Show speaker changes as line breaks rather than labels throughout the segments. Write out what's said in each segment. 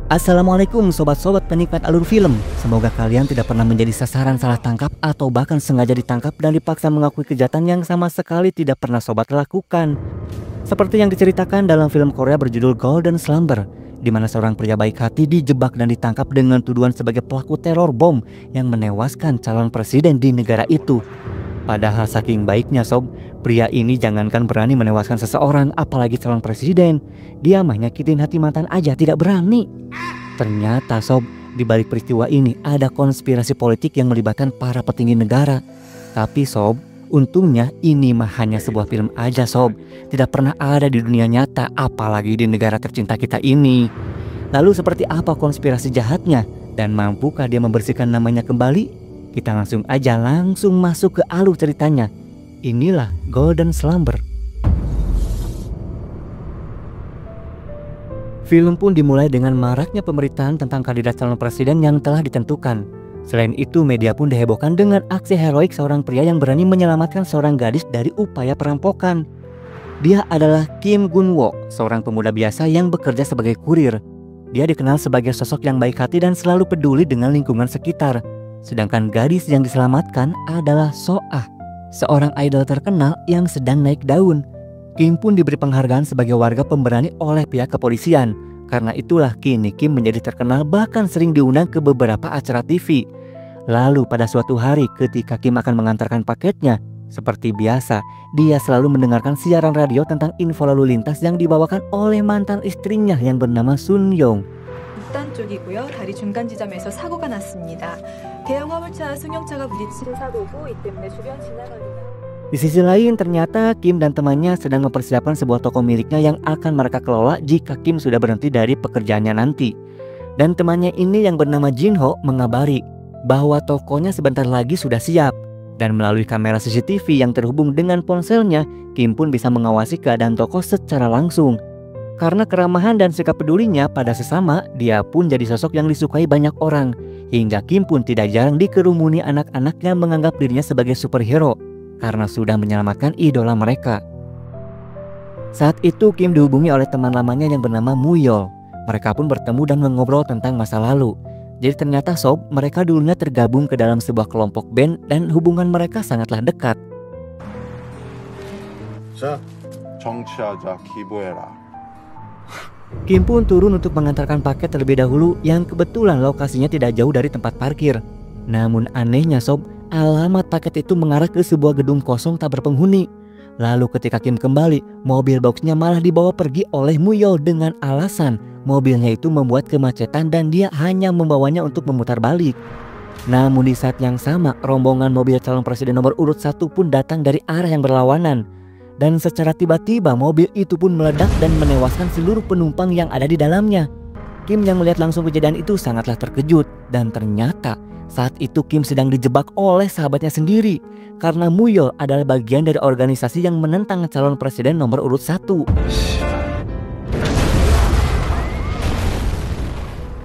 Assalamualaikum sobat-sobat penikmat alur film. Semoga kalian tidak pernah menjadi sasaran salah tangkap atau bahkan sengaja ditangkap dan dipaksa mengakui kejahatan yang sama sekali tidak pernah sobat lakukan. Seperti yang diceritakan dalam film Korea berjudul Golden Slumber, di mana seorang pria baik hati dijebak dan ditangkap dengan tuduhan sebagai pelaku teror bom yang menewaskan calon presiden di negara itu. Padahal saking baiknya sob, pria ini jangankan berani menewaskan seseorang apalagi calon presiden, dia mah nyakitin hati mantan aja tidak berani. Ternyata sob, di balik peristiwa ini ada konspirasi politik yang melibatkan para petinggi negara. Tapi sob, untungnya ini mah hanya sebuah film aja sob, tidak pernah ada di dunia nyata apalagi di negara tercinta kita ini. Lalu seperti apa konspirasi jahatnya dan mampukah dia membersihkan namanya kembali? Kita langsung masuk ke alur ceritanya. Inilah Golden Slumber. Film pun dimulai dengan maraknya pemberitaan tentang kandidat calon presiden yang telah ditentukan. Selain itu, media pun dihebohkan dengan aksi heroik seorang pria yang berani menyelamatkan seorang gadis dari upaya perampokan. Dia adalah Kim Gun-wook, seorang pemuda biasa yang bekerja sebagai kurir. Dia dikenal sebagai sosok yang baik hati dan selalu peduli dengan lingkungan sekitar. Sedangkan gadis yang diselamatkan adalah So-ah, seorang idol terkenal yang sedang naik daun. Kim pun diberi penghargaan sebagai warga pemberani oleh pihak kepolisian. Karena itulah kini Kim menjadi terkenal bahkan sering diundang ke beberapa acara TV. Lalu pada suatu hari ketika Kim akan mengantarkan paketnya, seperti biasa dia selalu mendengarkan siaran radio tentang info lalu lintas yang dibawakan oleh mantan istrinya yang bernama Sun Young.
북단 쪽이고요. 다리 중간 지점에서 사고가 났습니다. 대형 화물차와 승용차가 부딪힌 사고고 이 때문에 주변 지나가기가.
Di sisi lain ternyata Kim dan temannya sedang mempersiapkan sebuah toko miliknya yang akan mereka kelola jika Kim sudah berhenti dari pekerjaannya nanti. Dan temannya ini yang bernama Jin-ho mengabari bahwa tokonya sebentar lagi sudah siap. Dan melalui kamera CCTV yang terhubung dengan ponselnya, Kim pun bisa mengawasi keadaan toko secara langsung. Karena keramahan dan sikap pedulinya pada sesama, dia pun jadi sosok yang disukai banyak orang. Hingga Kim pun tidak jarang dikerumuni anak-anak yang menganggap dirinya sebagai superhero karena sudah menyelamatkan idola mereka. Saat itu Kim dihubungi oleh teman lamanya yang bernama Muyol. Mereka pun bertemu dan mengobrol tentang masa lalu. Jadi ternyata sob, mereka dulunya tergabung ke dalam sebuah kelompok band dan hubungan mereka sangatlah dekat.
자, 정치하자 기부해라.
Kim pun turun untuk mengantarkan paket terlebih dahulu yang kebetulan lokasinya tidak jauh dari tempat parkir. Namun anehnya sob, alamat paket itu mengarah ke sebuah gedung kosong tak berpenghuni. Lalu ketika Kim kembali, mobil boxnya malah dibawa pergi oleh Muyol dengan alasan mobilnya itu membuat kemacetan dan dia hanya membawanya untuk memutar balik. Namun di saat yang sama, rombongan mobil calon presiden nomor urut 1 pun datang dari arah yang berlawanan. Dan secara tiba-tiba mobil itu pun meledak dan menewaskan seluruh penumpang yang ada di dalamnya. Kim yang melihat langsung kejadian itu sangatlah terkejut. Dan ternyata saat itu Kim sedang dijebak oleh sahabatnya sendiri. Karena Muyol adalah bagian dari organisasi yang menentang calon presiden nomor urut 1.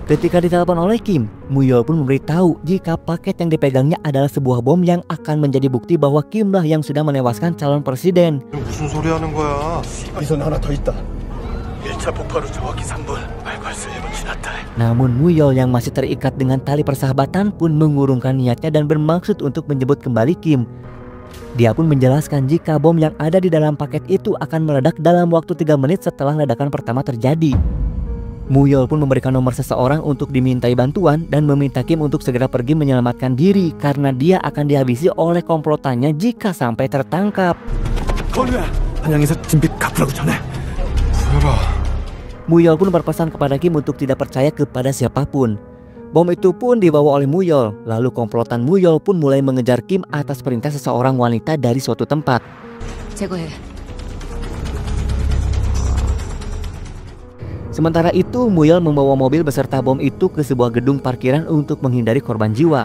Ketika ditelepon oleh Kim, Muyol pun memberitahu jika paket yang dipegangnya adalah sebuah bom yang akan menjadi bukti bahwa Kimlah yang sudah menewaskan calon presiden.
무슨 소리 하는 거야?
비선 하나 더 있다.
1차 폭발후 정확히 3분. 발괄수 1분 지났다.
Namun Muyol yang masih terikat dengan tali persahabatan pun mengurungkan niatnya dan bermaksud untuk menjemput kembali Kim. Dia pun menjelaskan jika bom yang ada di dalam paket itu akan meledak dalam waktu 3 menit setelah ledakan pertama terjadi. Muyol pun memberikan nomor seseorang untuk dimintai bantuan dan meminta Kim untuk segera pergi menyelamatkan diri karena dia akan dihabisi oleh komplotannya jika sampai tertangkap.
한양에서 진빛 갚으라고 전해.
Muyol pun berpesan kepada Kim untuk tidak percaya kepada siapapun. Bom itu pun dibawa oleh Muyol. Lalu komplotan Muyol pun mulai mengejar Kim atas perintah seseorang wanita dari suatu tempat.
제거해.
Sementara itu, Muyol membawa mobil beserta bom itu ke sebuah gedung parkiran untuk menghindari korban jiwa.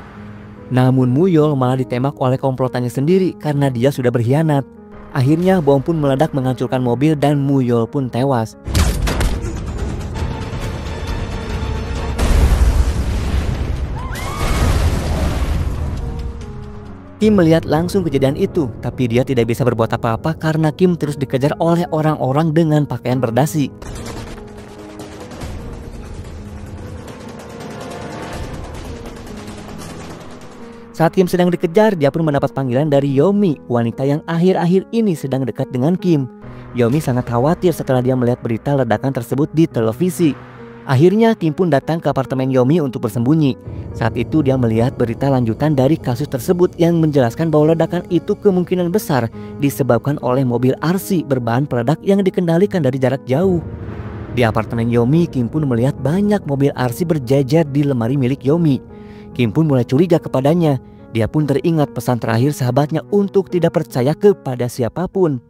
Namun Muyol malah ditembak oleh komplotannya sendiri karena dia sudah berkhianat. Akhirnya bom pun meledak menghancurkan mobil dan Muyol pun tewas. Kim melihat langsung kejadian itu, tapi dia tidak bisa berbuat apa-apa karena Kim terus dikejar oleh orang-orang dengan pakaian berdasi. Saat Kim sedang dikejar, dia pun mendapat panggilan dari Yomi, wanita yang akhir-akhir ini sedang dekat dengan Kim. Yomi sangat khawatir setelah dia melihat berita ledakan tersebut di televisi. Akhirnya Kim pun datang ke apartemen Yomi untuk bersembunyi. Saat itu dia melihat berita lanjutan dari kasus tersebut yang menjelaskan bahwa ledakan itu kemungkinan besar disebabkan oleh mobil RC berbahan peledak yang dikendalikan dari jarak jauh. Di apartemen Yomi, Kim pun melihat banyak mobil RC berjejer di lemari milik Yomi. Kim pun mulai curiga kepadanya. Dia pun teringat pesan terakhir sahabatnya untuk tidak percaya kepada siapapun.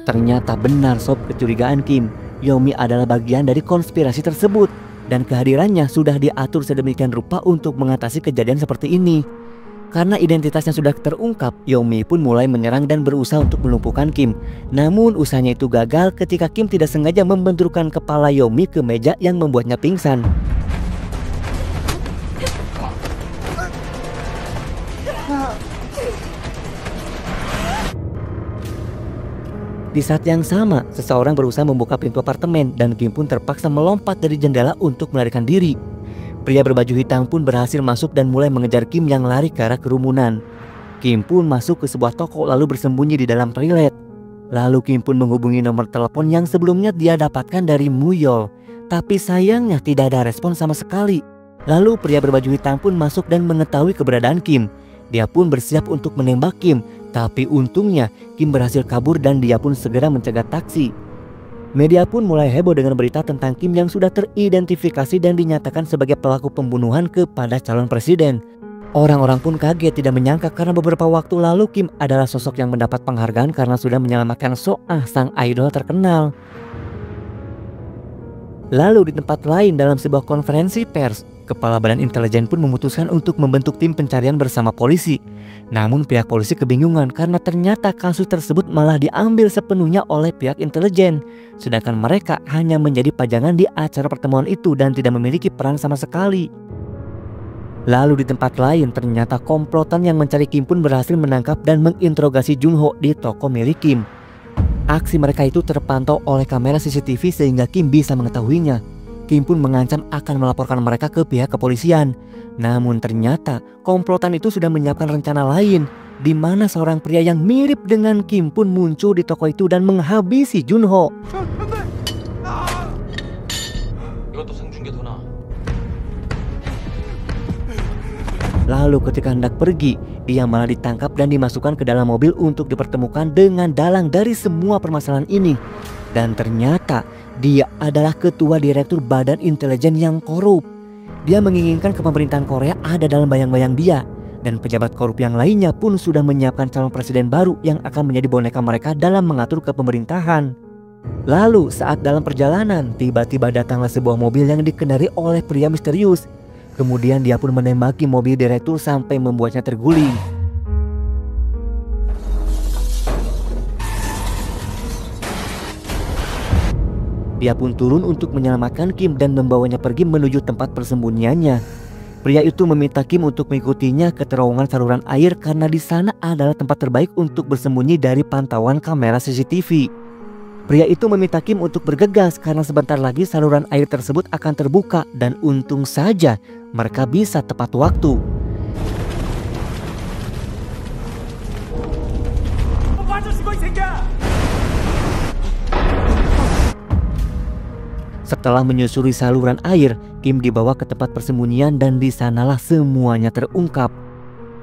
Ternyata benar sob kecurigaan Kim. Yomi adalah bagian dari konspirasi tersebut. Dan kehadirannya sudah diatur sedemikian rupa untuk mengatasi kejadian seperti ini. Karena identitasnya sudah terungkap, Yomi pun mulai menyerang dan berusaha untuk melumpuhkan Kim. Namun usahanya itu gagal ketika Kim tidak sengaja membenturkan kepala Yomi ke meja yang membuatnya pingsan. Di saat yang sama, seseorang berusaha membuka pintu apartemen dan Kim pun terpaksa melompat dari jendela untuk melarikan diri. Pria berbaju hitam pun berhasil masuk dan mulai mengejar Kim yang lari ke arah kerumunan. Kim pun masuk ke sebuah toko lalu bersembunyi di dalam toilet. Lalu Kim pun menghubungi nomor telepon yang sebelumnya dia dapatkan dari Muyol. Tapi sayangnya tidak ada respon sama sekali. Lalu pria berbaju hitam pun masuk dan mengetahui keberadaan Kim. Dia pun bersiap untuk menembak Kim. Tapi untungnya Kim berhasil kabur dan dia pun segera mencegat taksi. Media pun mulai heboh dengan berita tentang Kim yang sudah teridentifikasi dan dinyatakan sebagai pelaku pembunuhan kepada calon presiden. Orang-orang pun kaget tidak menyangka karena beberapa waktu lalu Kim adalah sosok yang mendapat penghargaan karena sudah menyelamatkan Soah, sang idol terkenal. Lalu di tempat lain dalam sebuah konferensi pers, Kepala Badan Intelijen pun memutuskan untuk membentuk tim pencarian bersama polisi. Namun pihak polisi kebingungan karena ternyata kasus tersebut malah diambil sepenuhnya oleh pihak intelijen. Sedangkan mereka hanya menjadi pajangan di acara pertemuan itu dan tidak memiliki peran sama sekali. Lalu di tempat lain ternyata komplotan yang mencari Kim pun berhasil menangkap dan menginterogasi Junho di toko milik Kim. Aksi mereka itu terpantau oleh kamera CCTV sehingga Kim bisa mengetahuinya. Kim pun mengancam akan melaporkan mereka ke pihak kepolisian. Namun ternyata komplotan itu sudah menyiapkan rencana lain, di mana seorang pria yang mirip dengan Kim pun muncul di toko itu dan menghabisi Junho. Lalu ketika hendak pergi, dia malah ditangkap dan dimasukkan ke dalam mobil untuk dipertemukan dengan dalang dari semua permasalahan ini. Dan ternyata dia adalah ketua direktur Badan Intelijen yang korup. Dia menginginkan kepemerintahan Korea ada dalam bayang-bayang dia. Dan pejabat korup yang lainnya pun sudah menyiapkan calon presiden baru yang akan menjadi boneka mereka dalam mengatur kepemerintahan. Lalu saat dalam perjalanan, tiba-tiba datanglah sebuah mobil yang dikendarai oleh pria misterius. Kemudian dia pun menembaki mobil direktur sampai membuatnya terguling. Dia pun turun untuk menyelamatkan Kim dan membawanya pergi menuju tempat persembunyiannya. Pria itu meminta Kim untuk mengikutinya ke terowongan saluran air karena di sana adalah tempat terbaik untuk bersembunyi dari pantauan kamera CCTV. Pria itu meminta Kim untuk bergegas karena sebentar lagi saluran air tersebut akan terbuka dan untung saja mereka bisa tepat waktu. Setelah menyusuri saluran air, Kim dibawa ke tempat persembunyian dan di sanalah semuanya terungkap.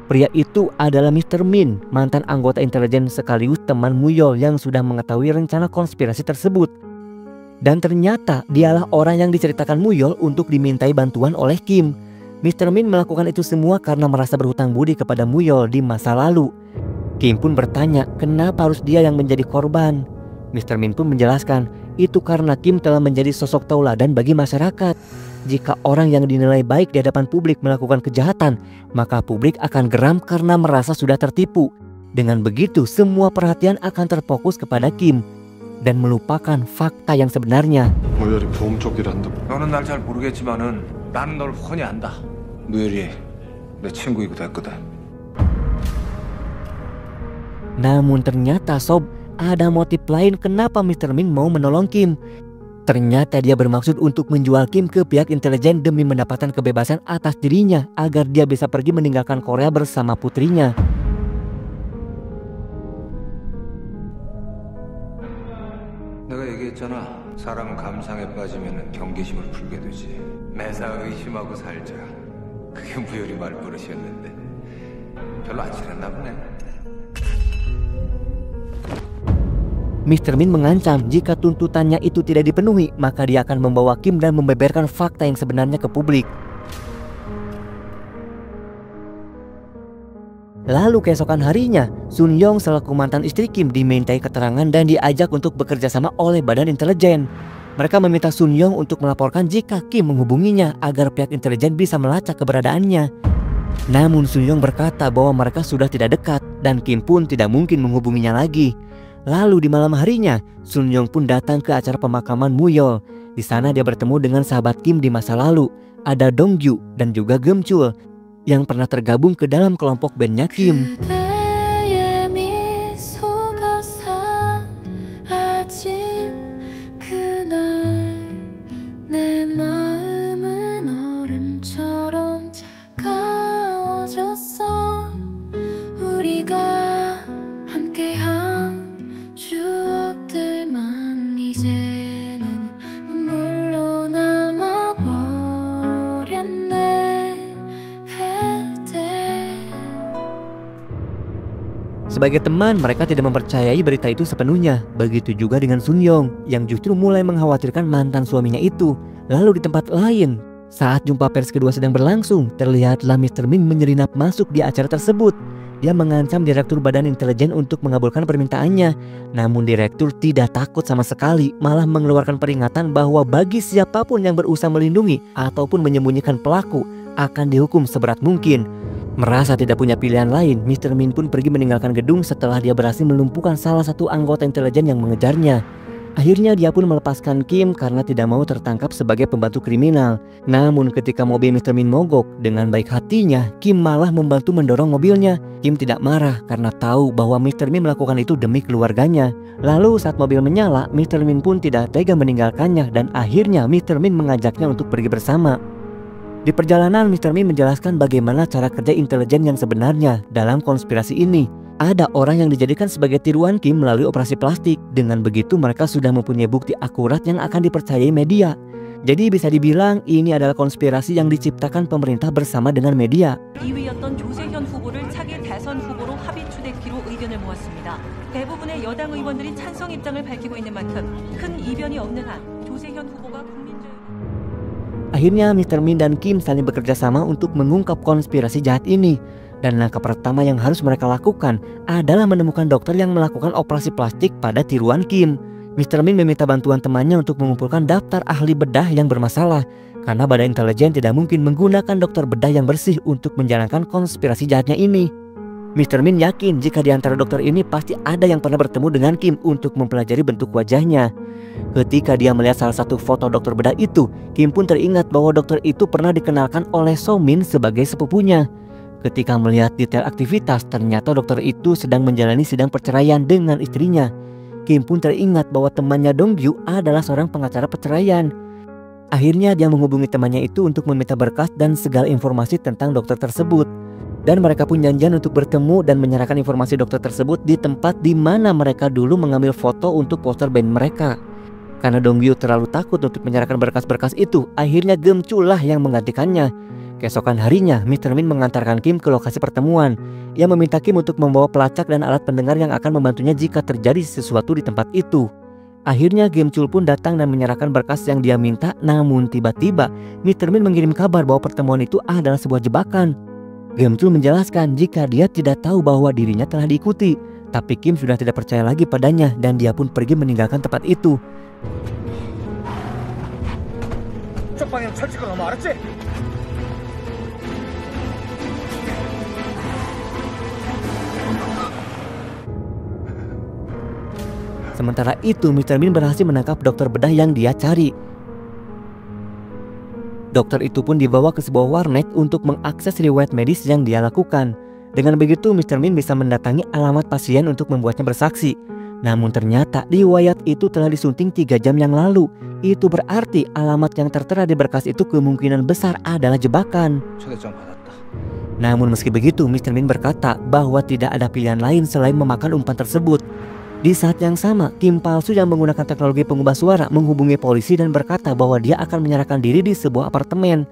Pria itu adalah Mr. Min, mantan anggota intelijen sekaligus teman Muyol yang sudah mengetahui rencana konspirasi tersebut. Dan ternyata dialah orang yang diceritakan Muyol untuk dimintai bantuan oleh Kim. Mr. Min melakukan itu semua karena merasa berhutang budi kepada Muyol di masa lalu. Kim pun bertanya kenapa harus dia yang menjadi korban. Mr. Min pun menjelaskan itu karena Kim telah menjadi sosok tauladan bagi masyarakat. Jika orang yang dinilai baik di hadapan publik melakukan kejahatan, maka publik akan geram karena merasa sudah tertipu. Dengan begitu, semua perhatian akan terfokus kepada Kim dan melupakan fakta yang sebenarnya.
무열이 보험 쪽 일한다.
너는 날 잘 모르겠지만은 나는 널 훤히 안다. 무열이 내 친구이기도 했거든.
Namun ternyata sob, ada motif lain kenapa Mr. Min mau menolong Kim. Ternyata dia bermaksud untuk menjual Kim ke pihak intelijen demi mendapatkan kebebasan atas dirinya agar dia bisa pergi meninggalkan Korea bersama putrinya.
내가 얘기했잖아. 사람은 감상에 빠지면 경계심을 풀게 되지. 매사 의심하고 살자. 그게 무열이 말버릇이었는데 별로 안 친했나 보네.
Mr. Min mengancam jika tuntutannya itu tidak dipenuhi, maka dia akan membawa Kim dan membeberkan fakta yang sebenarnya ke publik. Lalu keesokan harinya, Sun Young selaku mantan istri Kim dimintai keterangan dan diajak untuk bekerja sama oleh badan intelijen. Mereka meminta Sun Young untuk melaporkan jika Kim menghubunginya agar pihak intelijen bisa melacak keberadaannya. Namun Sun Young berkata bahwa mereka sudah tidak dekat dan Kim pun tidak mungkin menghubunginya lagi. Lalu di malam harinya, Sun Young pun datang ke acara pemakaman Muyol. Di sana dia bertemu dengan sahabat Kim di masa lalu, ada Dongju dan juga Geumchul yang pernah tergabung ke dalam kelompok bandnya Kim. Sebagai teman, mereka tidak mempercayai berita itu sepenuhnya. Begitu juga dengan Sun Young yang justru mulai mengkhawatirkan mantan suaminya itu. Lalu di tempat lain, saat jumpa pers kedua sedang berlangsung, terlihatlah Mr. Min menyelinap masuk di acara tersebut. Dia mengancam direktur badan intelijen untuk mengabulkan permintaannya. Namun direktur tidak takut sama sekali, malah mengeluarkan peringatan bahwa bagi siapapun yang berusaha melindungi ataupun menyembunyikan pelaku akan dihukum seberat mungkin. Merasa tidak punya pilihan lain, Mr. Min pun pergi meninggalkan gedung setelah dia berhasil melumpuhkan salah satu anggota intelijen yang mengejarnya. Akhirnya dia pun melepaskan Kim karena tidak mau tertangkap sebagai pembantu kriminal. Namun ketika mobil Mr. Min mogok, dengan baik hatinya Kim malah membantu mendorong mobilnya. Kim tidak marah karena tahu bahwa Mr. Min melakukan itu demi keluarganya. Lalu saat mobil menyala, Mr. Min pun tidak tega meninggalkannya dan akhirnya Mr. Min mengajaknya untuk pergi bersama. Di perjalanan, Mr. Min menjelaskan bagaimana cara kerja intelijen yang sebenarnya dalam konspirasi ini. Ada orang yang dijadikan sebagai tiruan Kim melalui operasi plastik. Dengan begitu mereka sudah mempunyai bukti akurat yang akan dipercayai media. Jadi bisa dibilang ini adalah konspirasi yang diciptakan pemerintah bersama dengan media.
2위였던 조세현 후보를 차기 대선 후보로 합의 추대키로 의견을 모았습니다. 대부분의 여당 의원들이 찬성 입장을 밝히고 있는 만큼 큰 이변이 없는 한 조세현 후보가 국민적...
Akhirnya Mr. Min dan Kim saling bekerja sama untuk mengungkap konspirasi jahat ini. Dan langkah pertama yang harus mereka lakukan adalah menemukan dokter yang melakukan operasi plastik pada tiruan Kim. Mr. Min meminta bantuan temannya untuk mengumpulkan daftar ahli bedah yang bermasalah. Karena badan intelijen tidak mungkin menggunakan dokter bedah yang bersih untuk menjalankan konspirasi jahatnya ini. Mr. Min yakin jika di antara dokter ini pasti ada yang pernah bertemu dengan Kim untuk mempelajari bentuk wajahnya. Ketika dia melihat salah satu foto dokter bedah itu, Kim pun teringat bahwa dokter itu pernah dikenalkan oleh So Min sebagai sepupunya. Ketika melihat detail aktivitas, ternyata dokter itu sedang menjalani sidang perceraian dengan istrinya. Kim pun teringat bahwa temannya Dongju adalah seorang pengacara perceraian. Akhirnya dia menghubungi temannya itu untuk meminta berkas dan segala informasi tentang dokter tersebut. Dan mereka pun janjian untuk bertemu dan menyerahkan informasi dokter tersebut di tempat di mana mereka dulu mengambil foto untuk poster band mereka. Karena Dongyu terlalu takut untuk menyerahkan berkas-berkas itu, akhirnya Geumchul lah yang menggantikannya. Keesokan harinya, Mr. Min mengantarkan Kim ke lokasi pertemuan. Ia meminta Kim untuk membawa pelacak dan alat pendengar yang akan membantunya jika terjadi sesuatu di tempat itu. Akhirnya Geumchul pun datang dan menyerahkan berkas yang dia minta. Namun tiba-tiba Mr. Min mengirim kabar bahwa pertemuan itu adalah sebuah jebakan. Geumchul menjelaskan jika dia tidak tahu bahwa dirinya telah diikuti. Tapi Kim sudah tidak percaya lagi padanya dan dia pun pergi meninggalkan tempat itu. Sementara itu, Mr. Min berhasil menangkap dokter bedah yang dia cari. Dokter itu pun dibawa ke sebuah warnet untuk mengakses riwayat medis yang dia lakukan. Dengan begitu, Mr. Min bisa mendatangi alamat pasien untuk membuatnya bersaksi. Namun ternyata riwayat itu telah disunting 3 jam yang lalu. Itu berarti alamat yang tertera di berkas itu kemungkinan besar adalah jebakan. Namun meski begitu, Mr. Min berkata bahwa tidak ada pilihan lain selain memakan umpan tersebut. Di saat yang sama, Kim palsu yang menggunakan teknologi pengubah suara menghubungi polisi dan berkata bahwa dia akan menyerahkan diri di sebuah apartemen.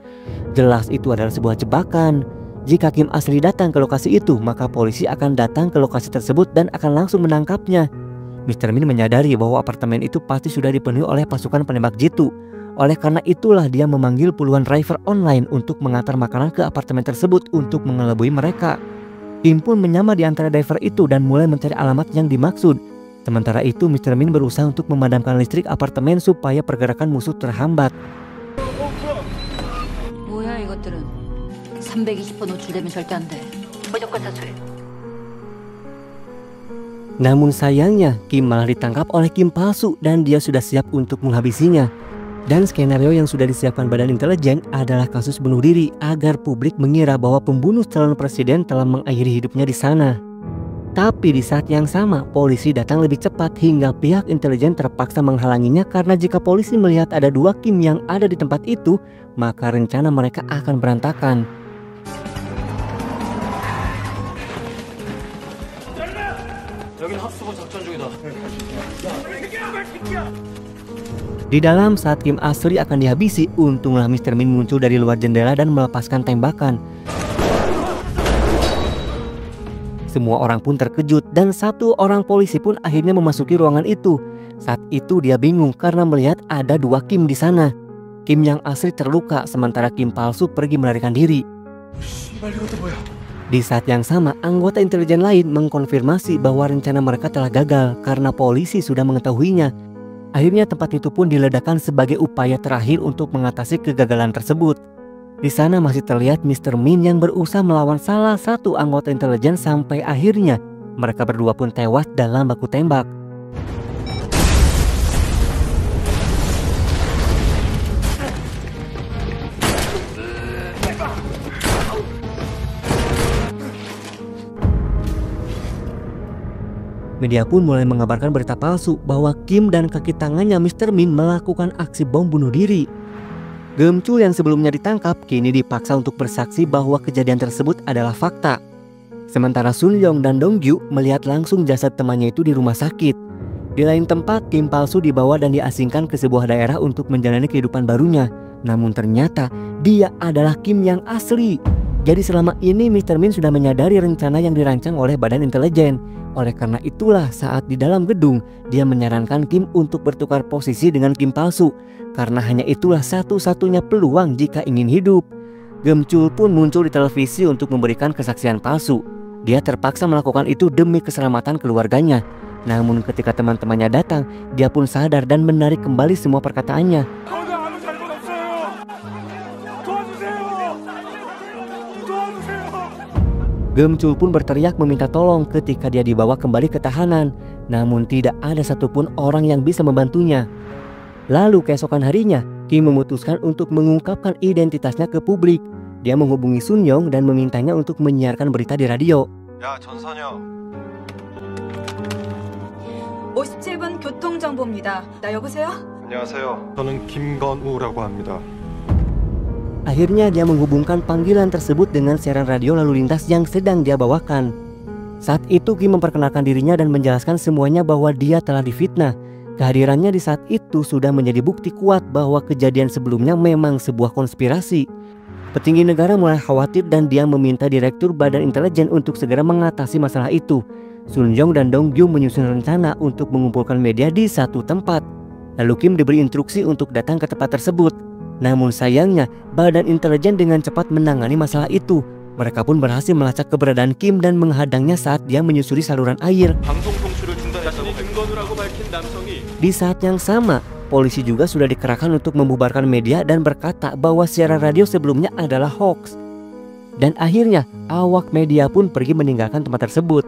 Jelas itu adalah sebuah jebakan. Jika Kim asli datang ke lokasi itu, maka polisi akan datang ke lokasi tersebut dan akan langsung menangkapnya. Mr. Min menyadari bahwa apartemen itu pasti sudah dipenuhi oleh pasukan penembak jitu. Oleh karena itulah dia memanggil puluhan driver online untuk mengantar makanan ke apartemen tersebut untuk mengelabui mereka. Kim pun menyamar di antara driver itu dan mulai mencari alamat yang dimaksud. Sementara itu Mr. Min berusaha untuk memadamkan listrik apartemen supaya pergerakan musuh terhambat.
뭐야 이것들은 320번 노출되면 절대 안 돼. 무조건 사출.
Namun sayangnya Kim malah ditangkap oleh Kim palsu dan dia sudah siap untuk menghabisinya. Dan skenario yang sudah disiapkan Badan Intelijen adalah kasus bunuh diri agar publik mengira bahwa pembunuh calon presiden telah mengakhiri hidupnya di sana. Tapi di saat yang sama, polisi datang lebih cepat hingga pihak intelijen terpaksa menghalanginya karena jika polisi melihat ada 2 Kim yang ada di tempat itu, maka rencana mereka akan berantakan. Di dalam saat Kim asli akan dihabisi, untunglah Mr. Min muncul dari luar jendela dan melepaskan tembakan. Semua orang pun terkejut dan 1 orang polisi pun akhirnya memasuki ruangan itu. Saat itu dia bingung karena melihat ada 2 Kim di sana. Kim yang asli terluka sementara Kim palsu pergi melarikan diri. Di saat yang sama, anggota intelijen lain mengkonfirmasi bahwa rencana mereka telah gagal karena polisi sudah mengetahuinya. Akhirnya tempat itu pun diledakkan sebagai upaya terakhir untuk mengatasi kegagalan tersebut. Di sana masih terlihat Mr. Min yang berusaha melawan salah satu anggota intelijen sampai akhirnya mereka berdua pun tewas dalam baku tembak. Media pun mulai mengabarkan berita palsu bahwa Kim dan kaki tangannya Mr. Min melakukan aksi bom bunuh diri. Geum-chul yang sebelumnya ditangkap kini dipaksa untuk bersaksi bahwa kejadian tersebut adalah fakta. Sementara Sun Young dan Dong Gyu melihat langsung jasad temannya itu di rumah sakit. Di lain tempat, Kim palsu dibawa dan diasingkan ke sebuah daerah untuk menjalani kehidupan barunya. Namun ternyata dia adalah Kim yang asli. Jadi selama ini Mr. Min sudah menyadari rencana yang dirancang oleh Badan Intelijen. Oleh karena itulah saat di dalam gedung dia menyarankan Kim untuk bertukar posisi dengan Kim palsu. Karena hanya itulah satu-satunya peluang jika ingin hidup. Geum-chul pun muncul di televisi untuk memberikan kesaksian palsu. Dia terpaksa melakukan itu demi keselamatan keluarganya. Namun ketika teman-temannya datang, dia pun sadar dan menarik kembali semua perkataannya. Geum-chul pun berteriak meminta tolong ketika dia dibawa kembali ke tahanan. Namun tidak ada satupun orang yang bisa membantunya. Lalu keesokan harinya, Kim memutuskan untuk mengungkapkan identitasnya ke publik. Dia menghubungi Sun Young dan memintanya untuk menyiarkan berita di radio.
야, 전선영.
57분 교통정보입니다. 나 여보세요?
안녕하세요. 저는 김건우라고 합니다.
Akhirnya dia menghubungkan panggilan tersebut dengan siaran radio lalu lintas yang sedang dia bawakan. Saat itu Kim memperkenalkan dirinya dan menjelaskan semuanya bahwa dia telah difitnah. Kehadirannya di saat itu sudah menjadi bukti kuat bahwa kejadian sebelumnya memang sebuah konspirasi. Petinggi negara mulai khawatir dan dia meminta Direktur Badan Intelijen untuk segera mengatasi masalah itu. Sun Young dan Dong Gyu menyusun rencana untuk mengumpulkan media di satu tempat. Lalu Kim diberi instruksi untuk datang ke tempat tersebut. Namun sayangnya, Badan Intelijen dengan cepat menangani masalah itu. Mereka pun berhasil melacak keberadaan Kim dan menghadangnya saat dia menyusuri saluran air. Di saat yang sama, polisi juga sudah dikerahkan untuk membubarkan media dan berkata bahwa siaran radio sebelumnya adalah hoax. Dan akhirnya, awak media pun pergi meninggalkan tempat tersebut.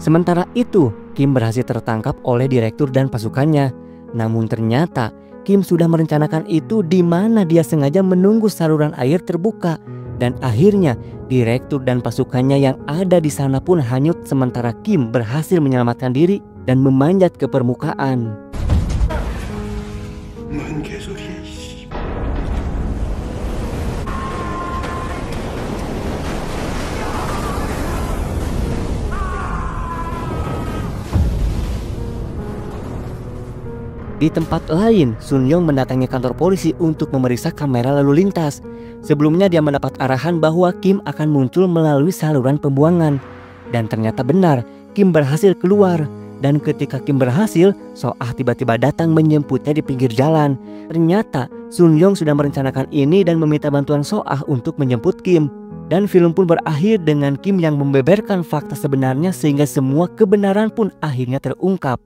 Sementara itu, Kim berhasil tertangkap oleh direktur dan pasukannya. Namun ternyata Kim sudah merencanakan itu di mana dia sengaja menunggu saluran air terbuka. Dan akhirnya direktur dan pasukannya yang ada di sana pun hanyut sementara Kim berhasil menyelamatkan diri. dan memanjat ke permukaan.
뭔 개소리야, 이씨.
Di tempat lain, Sun Yong mendatangi kantor polisi untuk memeriksa kamera lalu lintas. Sebelumnya dia mendapat arahan bahwa Kim akan muncul melalui saluran pembuangan. Dan ternyata benar, Kim berhasil keluar. Dan ketika Kim berhasil, So-ah tiba-tiba datang menjemputnya di pinggir jalan. Ternyata Sun Yong sudah merencanakan ini dan meminta bantuan So-ah untuk menjemput Kim. Dan film pun berakhir dengan Kim yang membeberkan fakta sebenarnya sehingga semua kebenaran pun akhirnya terungkap.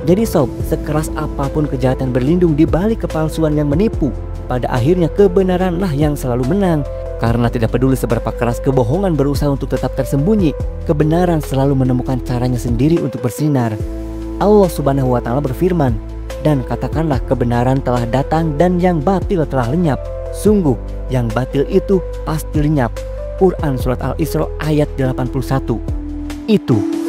Jadi sob, sekeras apapun kejahatan berlindung di balik kepalsuan yang menipu, pada akhirnya kebenaranlah yang selalu menang. Karena tidak peduli seberapa keras kebohongan berusaha untuk tetap tersembunyi, kebenaran selalu menemukan caranya sendiri untuk bersinar. Allah Subhanahu wa Ta'ala berfirman, "Dan katakanlah kebenaran telah datang dan yang batil telah lenyap. Sungguh, yang batil itu pasti lenyap." Quran Surat Al-Isra ayat 81. Itu